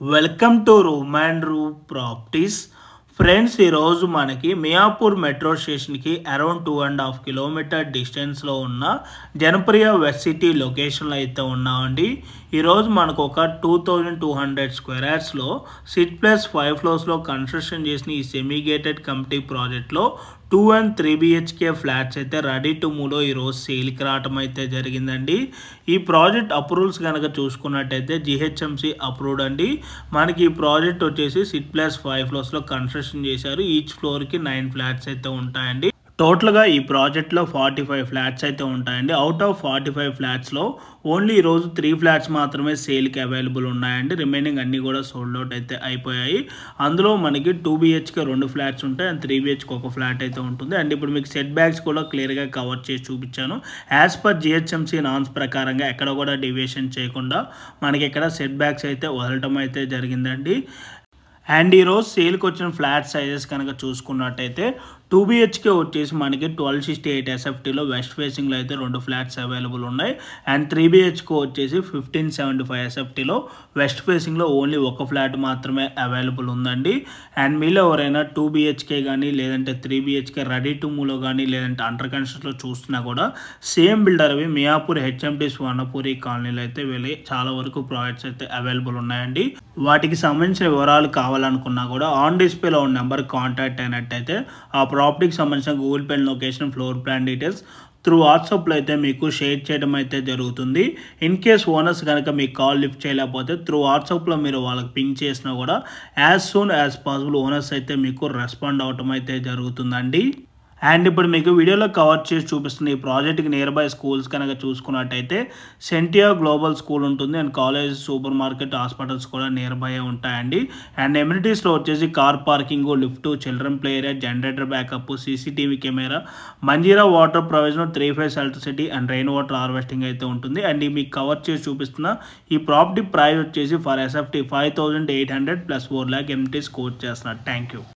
Welcome to room and room properties friends. ఈరోజు మనకి Miyapur metro స్టేషన్కి అరౌండ్ 2.5 కిలోమీటర్ డిస్టెన్స్లో ఉన్న జనప్రియ వెస్ట్ సిటీ లొకేషన్లో అయితే ఉన్నామండి. ఈరోజు మనకు ఒక 2200 స్క్వేర్ యార్డ్స్లో 6+5 ఫ్లోర్స్లో కన్స్ట్రక్షన్ చేసిన ఈ సెమీ గేటెడ్ కమిటీ ప్రాజెక్ట్లో 2 and 3 BHK ఫ్లాట్స్ అయితే రెడీ టు మూవ్లో ఈరోజు సేల్కి రావటం అయితే జరిగిందండి. ఈ ప్రాజెక్ట్ అప్రూవల్స్ కనుక చూసుకున్నట్టయితే GHMC అప్రూవ్డ్ అండి. మనకి ఈ ప్రాజెక్ట్ వచ్చేసి 6+5 ఫ్లోర్స్లో కన్స్ట్రక్షన్ చేశారు. ఈచ్ ఫ్లోర్కి 9 ఫ్లాట్స్ అయితే ఉంటాయండి. టోటల్గా ఈ ప్రాజెక్ట్లో 45 ఫ్లాట్స్ అయితే ఉంటాయండి. అవుట్ ఆఫ్ 45 ఫ్లాట్స్లో ఓన్లీ ఈరోజు 3 ఫ్లాట్స్ మాత్రమే సేల్కి అవైలబుల్ ఉన్నాయండి. రిమైనింగ్ అన్నీ కూడా సోల్డ్ అవుట్ అయితే అయిపోయాయి. అందులో మనకి 2 BHK 2 ఫ్లాట్స్ ఉంటాయి అండ్ 3 BHK ఒక ఫ్లాట్ అయితే ఉంటుంది. అండ్ ఇప్పుడు మీకు సెట్ బ్యాక్స్ కూడా క్లియర్గా కవర్ చేసి చూపించాను. యాజ్ పర్ GHMC నాన్స్ ప్రకారంగా ఎక్కడ కూడా డివియేషన్ చేయకుండా మనకి ఇక్కడ సెట్ బ్యాక్స్ అయితే వదలటం అయితే జరిగిందండి. అండ్ ఈరోజు సేల్కి వచ్చిన ఫ్లాట్ సైజెస్ కనుక చూసుకున్నట్టయితే 2 BHK వచ్చేసి మనకి 1268 SFTలో వెస్ట్ ఫేసింగ్లో అయితే 2 ఫ్లాట్స్ అవైలబుల్ ఉన్నాయి. అండ్ 3 BHK వచ్చేసి 1575 SFTలో వెస్ట్ ఫేసింగ్లో ఓన్లీ ఒక ఫ్లాట్ మాత్రమే అవైలబుల్ ఉందండి. అండ్ మీలో ఎవరైనా 2 BHK కానీ లేదంటే 3 BHK రెడీ టు మూవ్లో కానీ లేదంటే అండర్ కన్స్ట్రక్షన్లో చూస్తున్నా కూడా సేమ్ బిల్డర్ అవి మియాపూర్ HMT స్వర్ణపూరి కాలనీలో అయితే వెళ్ళి చాలా వరకు ప్రాజెక్ట్స్ అయితే అవైలబుల్ ఉన్నాయండి. వాటికి సంబంధించిన వివరాలు కావాలనుకున్నా కూడా ఆన్ డిస్ప్లేలో ఉన్న నెంబర్ కాంటాక్ట్ అయినట్టయితే ఆ ప్రాపర్టీకి సంబంధించిన Google pay location, floor plan details through వాట్సాప్లో అయితే మీకు షేర్ చేయడం అయితే జరుగుతుంది. ఇన్ కేస్ ఓనర్స్ కనుక మీకు కాల్ లిఫ్ట్ చేయలేకపోతే త్రూ వాట్సాప్లో మీరు వాళ్ళకి పింక్ చేసినా కూడా as soon as possible owners అయితే మీకు రెస్పాండ్ అవటం అయితే జరుగుతుందండి. అండ్ ఇప్పుడు మీకు వీడియోలో కవర్ చేసి చూపిస్తున్న ఈ ప్రాజెక్ట్కి నియర్ బై స్కూల్స్ కనుక చూసుకున్నట్టయితే సెంటియా గ్లోబల్ స్కూల్ ఉంటుంది. And college, super market, hospitals కూడా నియర్ బై ఉంటాయండి. అండ్ ఎమ్యూనిటీస్లో వచ్చేసి car parking, lift, children play area, generator backup, CCTV camera, Manjeera water provision, 3-phase electricity and rain water harvesting అయితే ఉంటుంది. And మీకు కవర్ చేసి చూపిస్తున్న ఈ ప్రాపర్టీ ప్రైస్ వచ్చేసి for SFT 5800 + 4 lakh amenities quote చేస్తున్నారు. Thank you.